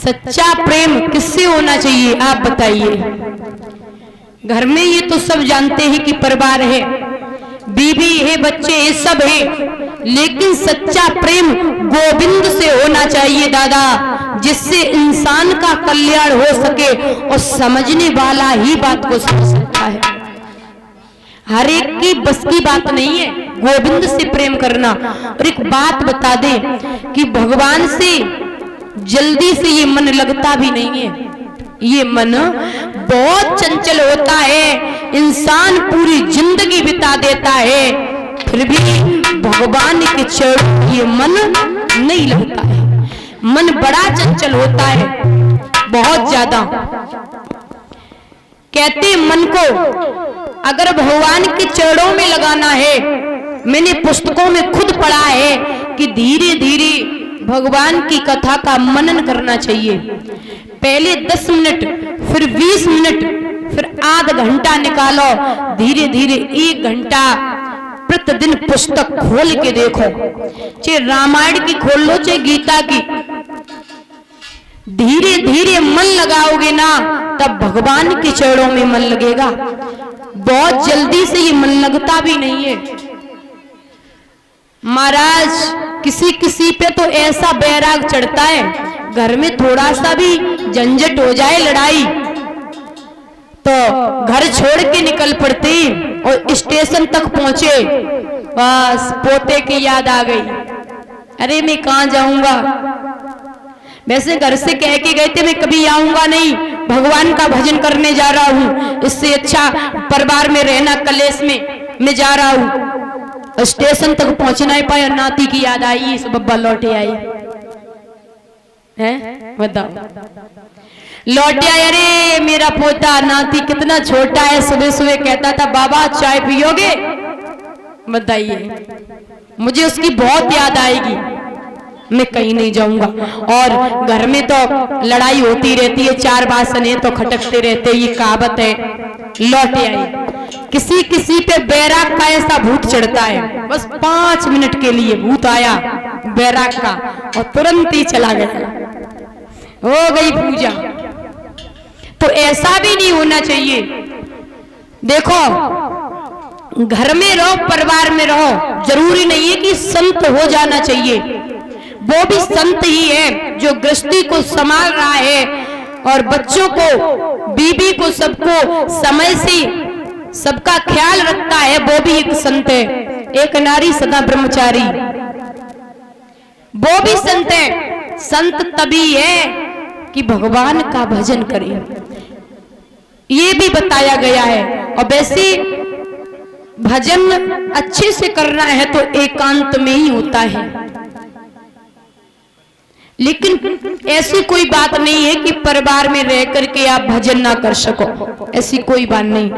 सच्चा प्रेम किससे होना चाहिए आप बताइए। घर में ये तो सब जानते हैं कि परिवार है, बीवी है, बच्चे है, सब है, लेकिन सच्चा प्रेम गोविंद से होना चाहिए दादा, जिससे इंसान का कल्याण हो सके और समझने वाला ही बात को समझ सकता है। हर एक की बस की बात नहीं है गोविंद से प्रेम करना। और एक बात बता दे कि भगवान से जल्दी से ये मन लगता भी नहीं है। ये मन बहुत चंचल होता है, इंसान पूरी जिंदगी बिता देता है, फिर भी भगवान के चरणों ये मन नहीं लगता है। मन बड़ा चंचल होता है, बहुत ज्यादा। कहते मन को अगर भगवान के चरणों में लगाना है, मैंने पुस्तकों में खुद पढ़ा है कि धीरे धीरे भगवान की कथा का मनन करना चाहिए। पहले 10 मिनट, फिर 20 मिनट, फिर आधा घंटा निकालो, धीरे धीरे 1 घंटा प्रतिदिन पुस्तक खोल के देखो, चाहे रामायण की खोल लो चाहे गीता की। धीरे धीरे मन लगाओगे ना तब भगवान के चरणों में मन लगेगा। बहुत जल्दी से ये मन लगता भी नहीं है महाराज। किसी किसी पे तो ऐसा बैराग चढ़ता है, घर में थोड़ा सा भी झंझट हो जाए, लड़ाई, तो घर छोड़ के निकल पड़ते और स्टेशन तक पहुंचे, बस पोते की याद आ गई, अरे मैं कहाँ जाऊंगा। वैसे घर से कह के गए थे मैं कभी आऊंगा नहीं, भगवान का भजन करने जा रहा हूँ, इससे अच्छा परिवार में रहना कलेश में मैं जा रहा हूँ। स्टेशन तक पहुंचना ही पाया, नाती की याद आई, इस बब्बा लौटे आई है, बताओ लौटे आए, अरे मेरा पोता नाती कितना छोटा है, सुबह सुबह कहता था बाबा चाय पियोगे, बताइए मुझे उसकी बहुत याद आएगी, मैं कहीं नहीं जाऊंगा। और घर में तो लड़ाई होती रहती है, 4 बासन है तो खटकते रहते, ये कहावत है। लौटे आई, किसी किसी पे बैराग का ऐसा भूत चढ़ता है, बस 5 मिनट के लिए भूत आया बैराग का और तुरंत ही चला गया, हो गई पूजा। तो ऐसा भी नहीं होना चाहिए। देखो घर में रहो, परिवार में रहो, जरूरी नहीं है कि संत हो जाना चाहिए, वो भी संत ही है जो गृहस्थी को संभाल रहा है और बच्चों को, बीबी को, सबको समय से सबका ख्याल रखता है, वो भी एक संत है। एक नारी सदा ब्रह्मचारी, वो भी संत है। संत तभी है कि भगवान का भजन करे, ये भी बताया गया है। और वैसे भजन अच्छे से करना है तो एकांत में ही होता है, लेकिन ऐसी कोई बात नहीं है कि परिवार में रह करके आप भजन ना कर सको, ऐसी कोई बात नहीं।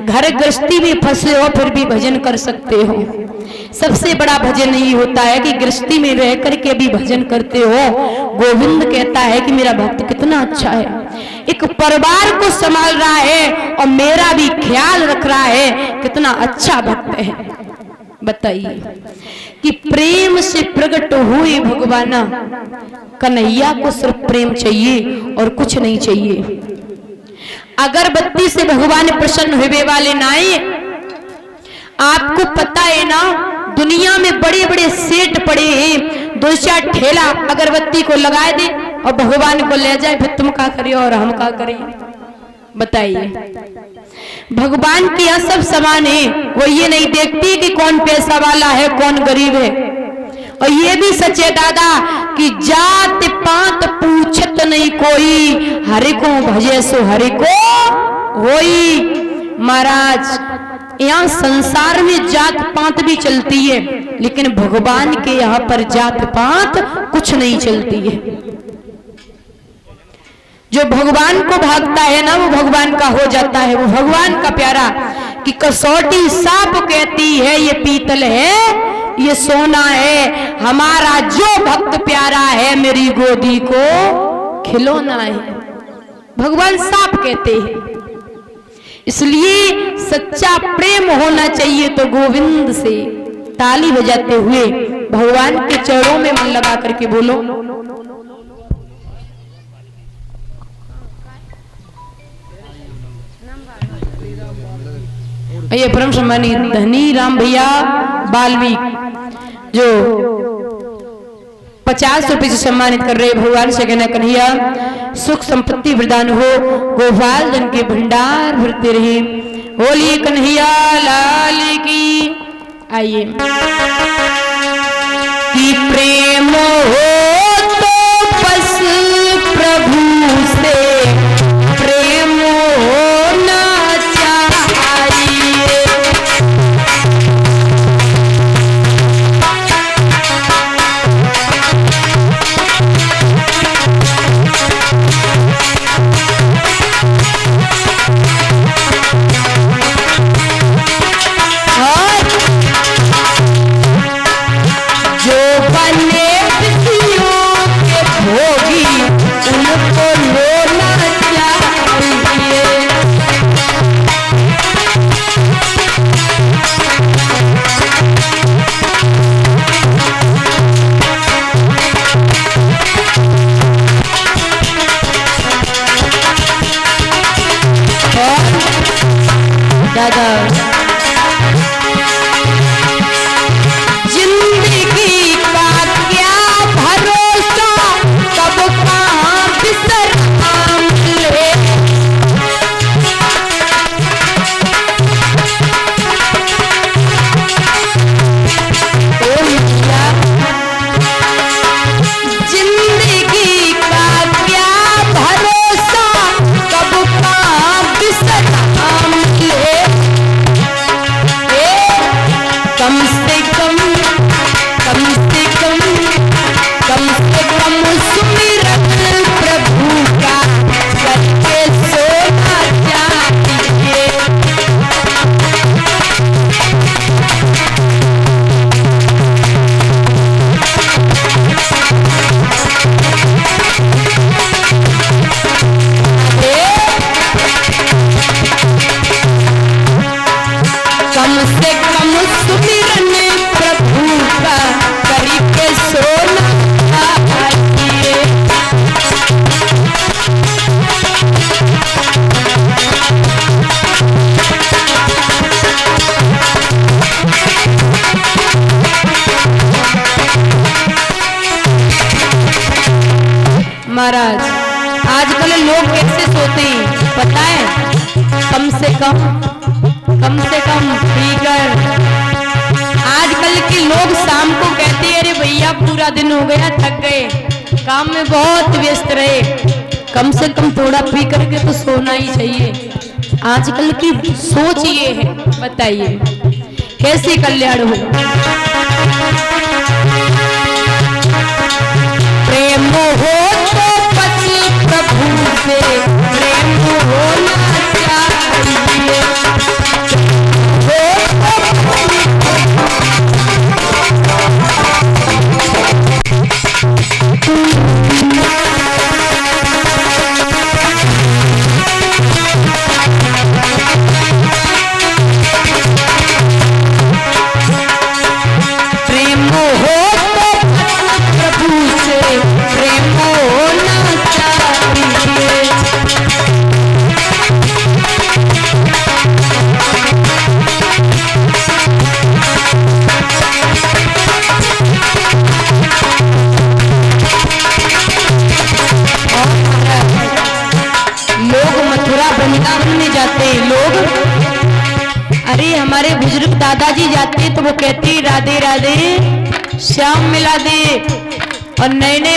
घर गृहस्थी में फंसे हो फिर भी भजन कर सकते हो। सबसे बड़ा भजन यही होता है कि गृहस्थी में रह करके भी भजन करते हो। गोविंद कहता है कि मेरा भक्त कितना अच्छा है, एक परिवार को संभाल रहा है और मेरा भी ख्याल रख रहा है, कितना अच्छा भक्त है। बताइए कि प्रेम से प्रकट हुए भगवाना, कन्हैया को सिर्फ प्रेम चाहिए और कुछ नहीं चाहिए। अगरबत्ती से भगवान प्रसन्न हुए वाले नाए, आपको पता है ना दुनिया में बड़े बड़े सेठ पड़े हैं, 2-4 ठेला अगरबत्ती को लगा दे और भगवान को ले जाए, फिर तुम क्या करिए और हम क्या करें। बताइए भगवान के यहाँ सब समान है, वो ये नहीं देखती कि कौन पैसा वाला है कौन गरीब है। और ये भी सच है दादा कि जात पात पूछत नहीं कोई, हरि को भजे सो हरि को होई। महाराज यहाँ संसार में जात पात भी चलती है, लेकिन भगवान के यहाँ पर जात पात कुछ नहीं चलती है। जो भगवान को भागता है ना वो भगवान का हो जाता है, वो भगवान का प्यारा। कि कसौटी साफ कहती है ये पीतल है ये सोना है, हमारा जो भक्त प्यारा है मेरी गोदी को खिलौना है, भगवान साफ कहते हैं। इसलिए सच्चा प्रेम होना चाहिए तो गोविंद से ताली बजाते हुए भगवान के चरणों में मन लगा करके बोलो। ये परम सम्मानित धनी राम भैया बाल्मीक जो 50 रुपए से सम्मानित कर रहे। भगवान से कहना कन्हैया सुख संपत्ति प्रदान हो, गोपाल धन के भंडार भरते रहे। बोलिए कन्हैया लाल की। आइए कि प्रेम हो तो बस प्रभु से प्रेम होना चाहिए। जो बने खुशियों के भोगी उनको होना चाहिए। दादा जिंदगी का क्या भरोसा, कब कहाँ विश्राम ले। ओ मिया जिंदगी का क्या भरोसा, कब कहाँ विश्राम ले। कम से कम कम से कम कम से कम सुमिरन प्रभु का करके सोना चाहिए। कम से कम सुमिरन प्रभु का करके सोना चाहिए। महाराज आजकल लोग कैसे सोते हैं पता है? कम से कम ठीक है। आजकल के लोग शाम को कहते हैं अरे भैया पूरा दिन हो गया थक गए, काम में बहुत व्यस्त रहे, कम से कम थोड़ा पी करके तो सोना ही चाहिए। आजकल की सोच ये है, बताइए कैसे कल्याण हो। प्रेम हो तो पति प्रभु से प्रेम होना चाहिए। प्रेम हो तो प्रभु से प्रेम होना चाहिए। लोग मथुरा वृंदावन में जाते हैं लोग, अरे हमारे बुजुर्ग दादाजी जाते तो वो कहते राधे राधे श्याम मिला दे, और नए नए